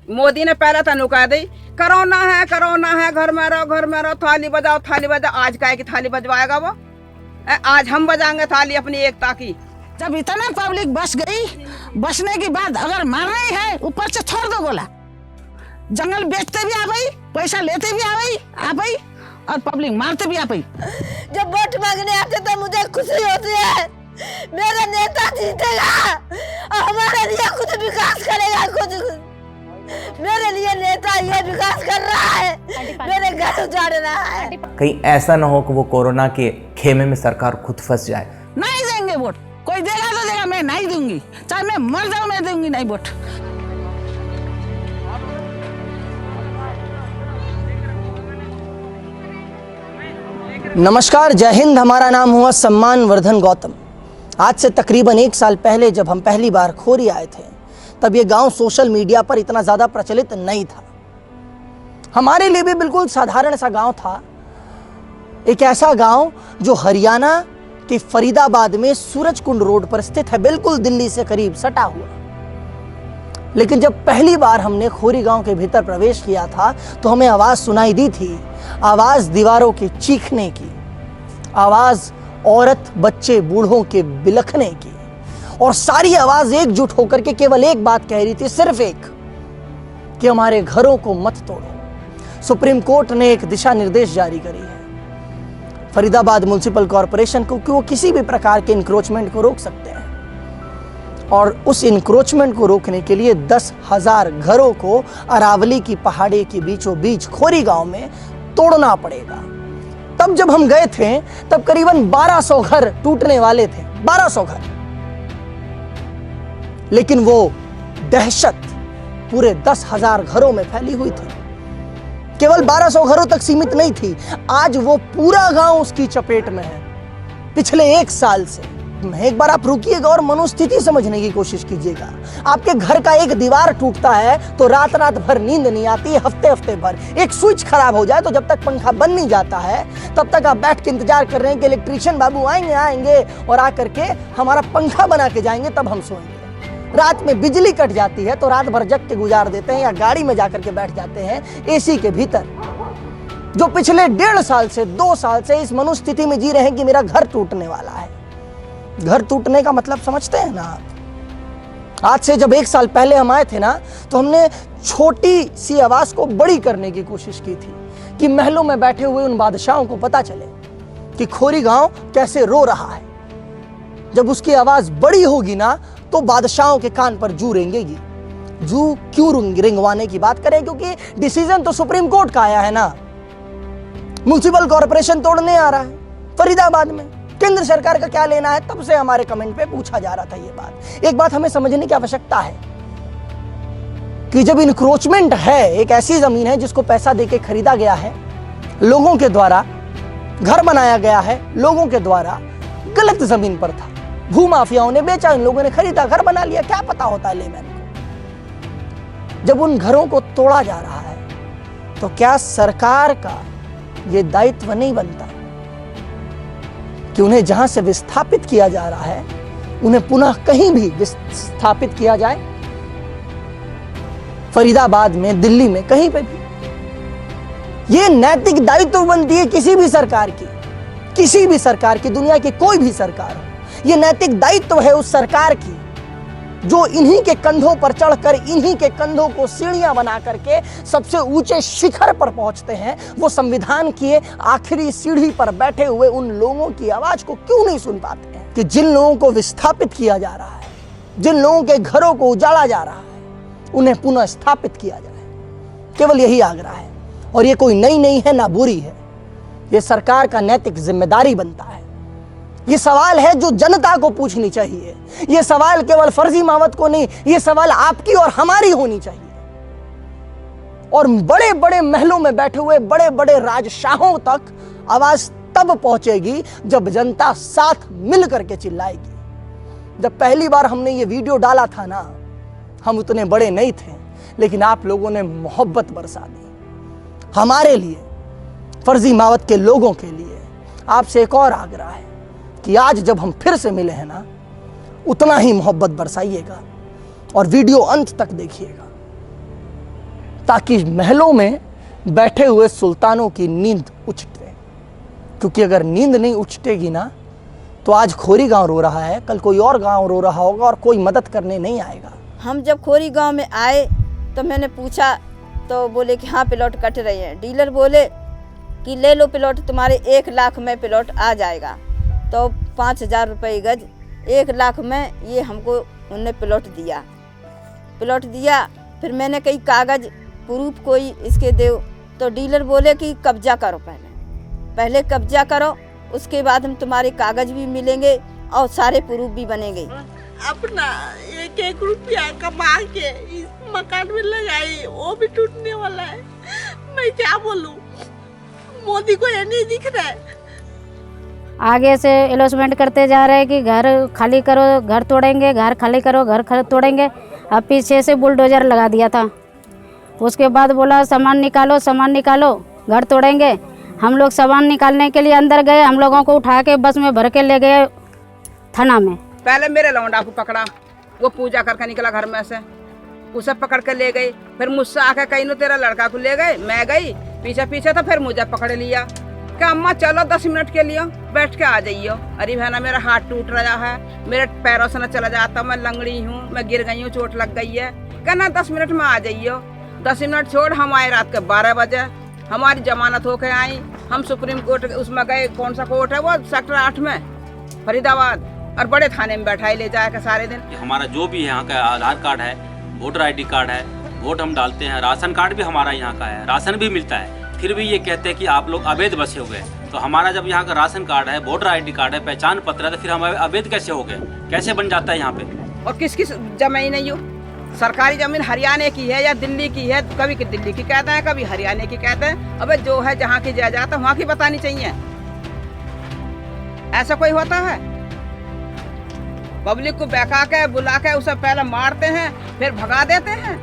मोदी ने पहले तो नुका दी कोरोना है, घर में रहो, थाली बजाओ। आज काहे की थाली बजवाएगा वो? आज हम बजाएंगे थाली अपनी एकता की। जब इतना पब्लिक बस गई, बसने के बाद अगर मारना ही है ऊपर से छोड़ दो गोला। जंगल बेचते भी आ गई, पैसा लेते भी आ गई और पब्लिक मारते भी आ गई। जब वोट मांगने आते तो मुझे खुशी होती है, मेरा नेता जीतेगा और हमारे लिए कुछ विकास करेगा। कुछ मेरे लिए नेता ये विकास कर रहा है, मेरे घर उजाड़ रहा है। कहीं ऐसा ना हो कि वो कोरोना के खेमे में सरकार खुद फंस जाए। नहीं देंगे वोट, कोई देगा तो देगा, मैं नहीं दूंगी, चाहे मैं मर जाऊं मैं दूंगी नहीं वोट। नमस्कार, जय हिंद। हमारा नाम हुआ सम्मान वर्धन गौतम। आज से तकरीबन 1 साल पहले जब हम पहली बार खोरी आए थे, तब ये गांव सोशल मीडिया पर इतना ज़्यादा प्रचलित नहीं था। हमारे लिए भी बिल्कुल साधारण सा गांव था। एक ऐसा गांव जो हरियाणा के फरीदाबाद में सूरजकुंड रोड पर स्थित है, बिल्कुल दिल्ली से करीब सटा हुआ। लेकिन जब पहली बार हमने खोरी गांव के भीतर प्रवेश किया था तो हमें आवाज़ सुनाई दी थी, आवाज़ दीवारों के चीखने की, आवाज़ औरत बच्चे बूढ़ों के बिलखने की, और सारी आवाज एकजुट होकर के केवल एक बात कह रही थी, सिर्फ एक, कि हमारे घरों को मत तोड़ो। सुप्रीम कोर्ट ने एक दिशा निर्देश जारी करी है फरीदाबाद म्युनिसिपल कॉरपोरेशन को कि वो किसी भी प्रकार के इंक्रोचमेंट को रोक सकते हैं, और उस इंक्रोचमेंट को रोकने के लिए 10,000 घरों को अरावली की पहाड़ी के बीचों बीच खोरी गांव में तोड़ना पड़ेगा। तब जब हम गए थे तब करीबन 1200 घर टूटने वाले थे, 1200 घर। लेकिन वो दहशत पूरे 10,000 घरों में फैली हुई थी। केवल 1200 घरों तक सीमित नहीं थी, आज वो पूरा गांव उसकी चपेट में है पिछले 1 साल से। एक बार आप रुकिएगा और मनोस्थिति समझने की कोशिश कीजिएगा। आपके घर का एक दीवार टूटता है तो रात रात भर नींद नहीं आती, हफ्ते हफ्ते भर। एक स्विच खराब हो जाए तो जब तक पंखा बंद नहीं जाता है तब तक आप बैठ के इंतजार कर रहे हैं कि इलेक्ट्रीशियन बाबू आएंगे और आकर के हमारा पंखा बना के जाएंगे, तब हम सोएंगे। रात में बिजली कट जाती है तो रात भर जग के गुजार देते हैं या गाड़ी में जाकर के बैठ जाते हैं एसी के भीतर। जो पिछले 1.5 साल से 2 साल से इस मनोस्थिति में जी रहे हैं कि मेरा घर टूटने वाला है। घर टूटने का मतलब समझते हैं ना आप? आज से जब 1 साल पहले हम आए थे ना, तो हमने छोटी सी आवाज को बड़ी करने की कोशिश की थी कि महलों में बैठे हुए उन बादशाहों को पता चले कि खोरी गांव कैसे रो रहा है। जब उसकी आवाज बड़ी होगी ना तो बादशाहों के कान पर जू रेंगेगी। जू क्यों रेंगवाने की बात करें, क्योंकि डिसीजन तो सुप्रीम कोर्ट का आया है ना। म्युनिसिपल कॉर्पोरेशन तोड़ने आ रहा है फरीदाबाद में, केंद्र सरकार का क्या लेना है? तब से हमारे कमेंट पे पूछा जा रहा था ये बात। एक बात हमें समझने की आवश्यकता है कि जब इंक्रोचमेंट है, एक ऐसी जमीन है जिसको पैसा देके खरीदा गया है, लोगों के द्वारा घर बनाया गया है, लोगों के द्वारा गलत जमीन पर था, भूमाफियाओं ने बेचा, इन लोगों ने खरीदा, घर बना लिया, क्या पता होता है लेमैन को। जब उन घरों को तोड़ा जा रहा है तो क्या सरकार का ये दायित्व नहीं बनता कि उन्हें जहां से विस्थापित किया जा रहा है उन्हें पुनः कहीं भी विस्थापित किया जाए? फरीदाबाद में, दिल्ली में, कहीं पे भी। ये नैतिक दायित्व बनती है किसी भी सरकार की, किसी भी सरकार की, दुनिया की कोई भी सरकार हो। ये नैतिक दायित्व है उस सरकार की जो इन्हीं के कंधों पर चढ़कर, इन्हीं के कंधों को सीढ़ियां बना करके सबसे ऊंचे शिखर पर पहुंचते हैं। वो संविधान की आखिरी सीढ़ी पर बैठे हुए उन लोगों की आवाज को क्यों नहीं सुन पाते हैं कि जिन लोगों को विस्थापित किया जा रहा है, जिन लोगों के घरों को उजाड़ा जा रहा है, उन्हें पुनः स्थापित किया जाए। केवल यही आग्रह है, और ये कोई नई नहीं है ना बुरी है, ये सरकार का नैतिक जिम्मेदारी बनता है। ये सवाल है जो जनता को पूछनी चाहिए। ये सवाल केवल फर्जी मावत को नहीं, ये सवाल आपकी और हमारी होनी चाहिए। और बड़े बड़े महलों में बैठे हुए बड़े बड़े राजशाहों तक आवाज तब पहुंचेगी जब जनता साथ मिल करके चिल्लाएगी। जब पहली बार हमने ये वीडियो डाला था ना, हम उतने बड़े नहीं थे, लेकिन आप लोगों ने मोहब्बत बरसा दी हमारे लिए, फर्जी मावत के लोगों के लिए। आपसे एक और आग्रह है कि आज जब हम फिर से मिले हैं ना, उतना ही मोहब्बत बरसाइएगा और वीडियो अंत तक देखिएगा। ताकि महलों में बैठे हुए सुल्तानों की नींद उछटे। क्योंकि अगर नींद नहीं उछटेगी ना तो आज खोरी गांव रो रहा है, कल कोई और गांव रो रहा होगा और कोई मदद करने नहीं आएगा। हम जब खोरी गांव में आए तो मैंने पूछा तो बोले कि हाँ प्लॉट कट रहे हैं। डीलर बोले कि ले लो प्लॉट, तुम्हारे 1 लाख में प्लॉट आ जाएगा। तो 5,000 रुपये गज 1 लाख में ये हमको उनने प्लॉट दिया। फिर मैंने कई कागज़ प्रूफ कोई इसके दो, तो डीलर बोले कि कब्जा करो, पहले कब्जा करो, उसके बाद हम तुम्हारे कागज़ भी मिलेंगे और सारे प्रूफ भी बनेंगे। अपना 1-1 रुपया कमा के इस मकान में लगाई, वो भी टूटने वाला है। मैं क्या बोलूं, मोदी को ये नहीं दिख रहा है। आगे से अनाउंसमेंट करते जा रहे हैं कि घर खाली करो, घर तोड़ेंगे, घर खाली करो, घर तोड़ेंगे। अब पीछे से बुलडोजर लगा दिया था। उसके बाद बोला सामान निकालो, घर तोड़ेंगे। हम लोग सामान निकालने के लिए अंदर गए, हम लोगों को उठा के बस में भर के ले गए थाना में। पहले मेरे लौंडा को पकड़ा, वो पूजा करके निकला घर में से, उसे पकड़ के ले गई। फिर मुझसे आके कहीं नो तेरा लड़का को ले गए, मैं गई पीछे तो फिर मुझे पकड़ लिया कि अम्मा चलो 10 मिनट के लिए बैठ के आ जाइयो। अरे बहना मेरा हाथ टूट रहा है, मेरे पैरों से न चला जाता, मैं लंगड़ी हूँ, मैं गिर गई हूँ, चोट लग गई है। कहना 10 मिनट में आ जाइयो। 10 मिनट छोड़, हम आए रात के 12 बजे, हमारी जमानत होके आई। हम सुप्रीम कोर्ट उसमें गए, कौन सा कोर्ट है वो, सेक्टर 8 में फरीदाबाद, और बड़े थाने में बैठाई ले जाकर सारे दिन। हमारा जो भी यहाँ का आधार कार्ड है, वोटर ID कार्ड है, वोट हम डालते हैं, राशन कार्ड भी हमारा यहाँ का है, राशन भी मिलता है, फिर भी ये कहते हैं कि आप लोग अवैध बसे हो गए। तो हमारा जब यहाँ का राशन कार्ड है, वोटर ID कार्ड है, पहचान पत्र है, तो फिर हम अवैध कैसे हो गए, कैसे बन जाता है यहाँ पे? और किस किस जमीन नहीं हो, सरकारी जमीन हरियाणा की है या दिल्ली की है, कभी दिल्ली की कहते हैं, कभी हरियाणा की कहते हैं। अबे जो है जहाँ की जायदाद है वहाँ की बतानी चाहिए। ऐसा कोई होता है? पब्लिक को बहका के बुला के उसे पहले मारते हैं, फिर भगा देते हैं,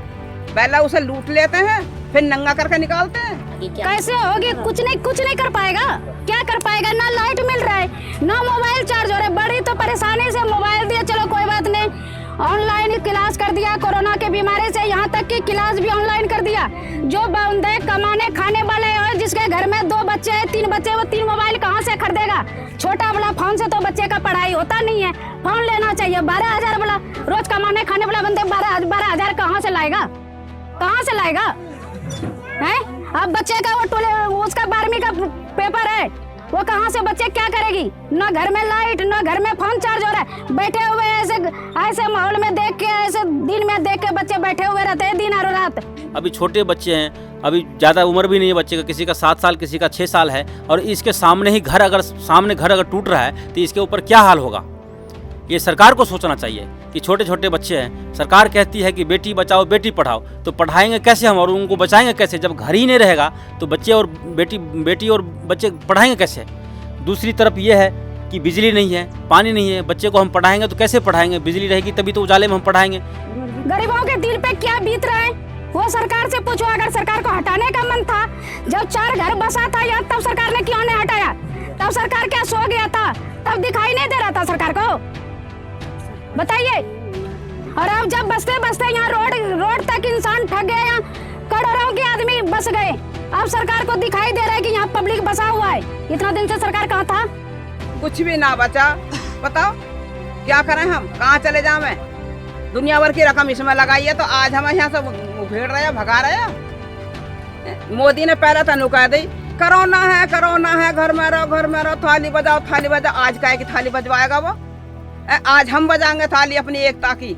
पहले उसे लूट लेते हैं, फिर नंगा करके निकालते हैं। कैसे होगी? कुछ नहीं कर पाएगा। क्या कर पाएगा? ना लाइट मिल रहा है, ना मोबाइल चार्ज हो रहा है। बड़ी तो परेशानी से मोबाइल दिया, चलो कोई बात नहीं, ऑनलाइन क्लास कर दिया। कोरोना के बीमारी से यहाँ तक कि क्लास भी ऑनलाइन कर दिया। जो बंदे कमाने खाने वाले हैं, जिसके घर में 2 बच्चे हैं, 3 बच्चे, वो 3 मोबाइल कहाँ से खरीदेगा? छोटा वाला फोन से तो बच्चे का पढ़ाई होता नहीं है, फोन लेना चाहिए। 12,000 वाला रोज कमाने खाने वाला बंदे 12,000 कहाँ से लाएगा? है? अब बच्चे का उसका 12वीं का पेपर है, वो कहाँ से बच्चे क्या करेगी? ना घर में लाइट, ना घर में फोन चार्ज हो रहा है। बैठे हुए ऐसे माहौल में देख के, ऐसे दिन में देख के बच्चे बैठे हुए रहते हैं दिन और रात। अभी छोटे बच्चे हैं, अभी ज़्यादा उम्र भी नहीं है बच्चे का, किसी का 7 साल, किसी का 6 साल है, और इसके सामने ही घर अगर टूट रहा है तो इसके ऊपर क्या हाल होगा? ये सरकार को सोचना चाहिए कि छोटे छोटे बच्चे हैं, सरकार कहती है कि बेटी बचाओ बेटी पढ़ाओ, तो पढ़ाएंगे कैसे हम और उनको बचाएंगे कैसे? जब घर ही नहीं रहेगा तो बच्चे और बेटी और बच्चे पढ़ाएंगे कैसे? दूसरी तरफ ये है कि बिजली नहीं है, पानी नहीं है, बच्चे को हम पढ़ाएंगे तो कैसे पढ़ाएंगे? बिजली रहेगी तभी तो उजाले में हम पढ़ाएंगे। गरीबों के दिल पे क्या बीत रहा है वो सरकार से पूछो। अगर सरकार को हटाने का मन था, जब 4 घर बसा था यहाँ, तब सरकार ने क्यों नहीं हटाया? तब सरकार क्या सो गया था? तब दिखाई नहीं दे रहा था सरकार को? बताइए। और अब जब बसते बसते यहाँ रोड तक इंसान ठग गए, यहाँ करोड़ों के आदमी बस गए। अब सरकार को दिखाई दे रहा है कि यहाँ पब्लिक बसा हुआ है। इतना दिन से सरकार कहाँ था? कुछ भी ना बचा। बताओ क्या करें हम, कहाँ चले जाएं? दुनिया भर की रकम इसमें लगाई है, तो आज हम यहाँ से उभेड़ रहे हैं, भगा रहे हैं। मोदी ने पहले तो नुका दी, कोरोना है, घर में रहो, थाली बजाओ। आज क्या है कि थाली बजवाएगा वो? आज हम बजाएंगे थाली अपनी एकता की।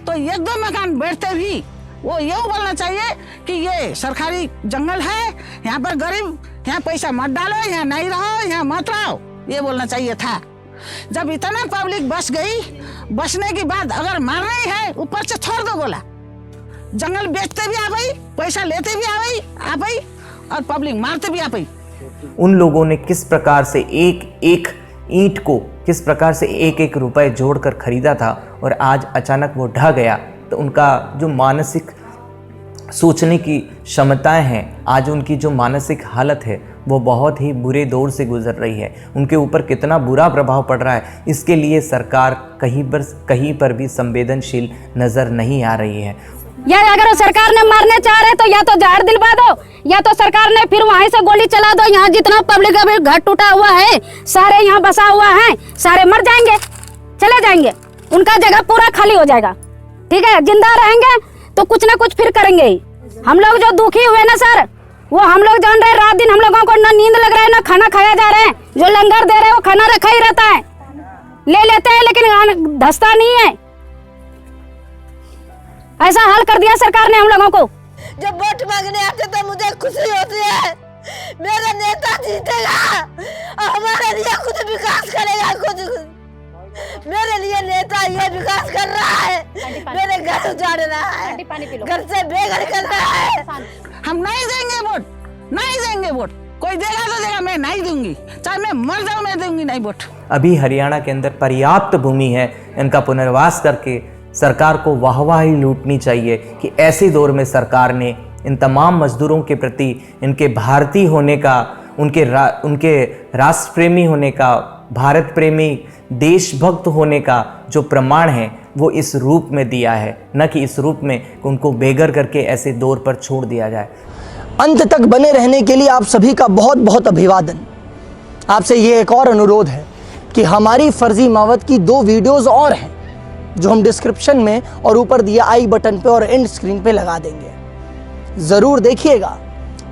तो 1-2 मकान बैठते भी वो ये बोलना चाहिए कि ये सरकारी जंगल है, यहाँ पर गरीब, यहाँ पैसा मत डालो, यहाँ नहीं रहो, यहाँ मत रहो, ये बोलना चाहिए था। जब इतना पब्लिक बस गई, बसने के बाद अगर मारना ही है, ऊपर से छोड़ दो गोला। जंगल बेचते भी आ गई, पैसा लेते भी आ गई और पब्लिक मारते भी आ गई। उन लोगों ने किस प्रकार से एक ईंट को किस प्रकार से 1-1 रुपए जोड़कर खरीदा था, और आज अचानक वो ढह गया, तो उनका जो मानसिक सोचने की क्षमताएं हैं, आज उनकी जो मानसिक हालत है वो बहुत ही बुरे दौर से गुजर रही है। उनके ऊपर कितना बुरा प्रभाव पड़ रहा है, इसके लिए सरकार कहीं पर भी संवेदनशील नज़र नहीं आ रही है। या अगर सरकार ने मारने चाह रहे तो या तो जहर दिलवा दो, या तो सरकार ने फिर वहीं से गोली चला दो। यहाँ जितना पब्लिक अभी घर टूटा हुआ है, सारे यहाँ बसा हुआ है, सारे मर जाएंगे, चले जाएंगे, उनका जगह पूरा खाली हो जाएगा। ठीक है, जिंदा रहेंगे तो कुछ ना कुछ फिर करेंगे ही। हम लोग जो दुखी हुए ना सर, वो हम लोग जान रहे, रात दिन हम लोगों को ना नींद लग रहा है ना खाना खाया जा रहा है। जो लंगर दे रहे हैं वो खाना रखा ही रहता है, ले लेते हैं लेकिन धंसता नहीं है। ऐसा हाल कर दिया सरकार ने हम लोगों को। जब वोट मांगने आते तो मुझे खुशी होती है, मेरा नेता जीतेगा और हमारे लिए कुछ विकास करेगा। कुछ मेरे लिए नेता ये विकास कर रहा है, मेरे घर उजाड़ रहा है, घर से बेघर कर रहा है। हम नहीं देंगे वोट, नहीं देंगे वोट। कोई देगा तो देगा, मैं नहीं दूंगी, चाहे मैं मर जाऊं, मैं दूंगी नहीं वोट। अभी हरियाणा के अंदर पर्याप्त भूमि है, इनका पुनर्वास करके सरकार को वाहवाही लूटनी चाहिए कि ऐसे दौर में सरकार ने इन तमाम मजदूरों के प्रति इनके भारतीय होने का, उनके राष्ट्र प्रेमी होने का, भारत प्रेमी देशभक्त होने का जो प्रमाण है वो इस रूप में दिया है, न कि इस रूप में उनको बेघर करके ऐसे दौर पर छोड़ दिया जाए। अंत तक बने रहने के लिए आप सभी का बहुत बहुत अभिवादन। आपसे ये एक और अनुरोध है कि हमारी फर्जी मावत की 2 वीडियोस और हैं जो हम डिस्क्रिप्शन में और ऊपर दिया आई बटन पे और एंड स्क्रीन पे लगा देंगे। ज़रूर देखिएगा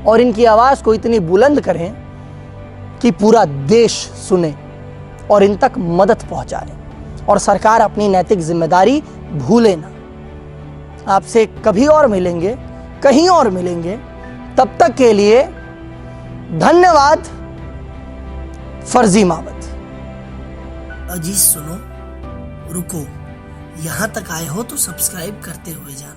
और इनकी आवाज़ को इतनी बुलंद करें कि पूरा देश सुने और इन तक मदद पहुंचाए और सरकार अपनी नैतिक जिम्मेदारी भूले ना। आपसे कभी और मिलेंगे, कहीं और मिलेंगे, तब तक के लिए धन्यवाद। फर्जी मावत। अजीज सुनो, रुको, यहाँ तक आए हो तो सब्सक्राइब करते हुए जाना।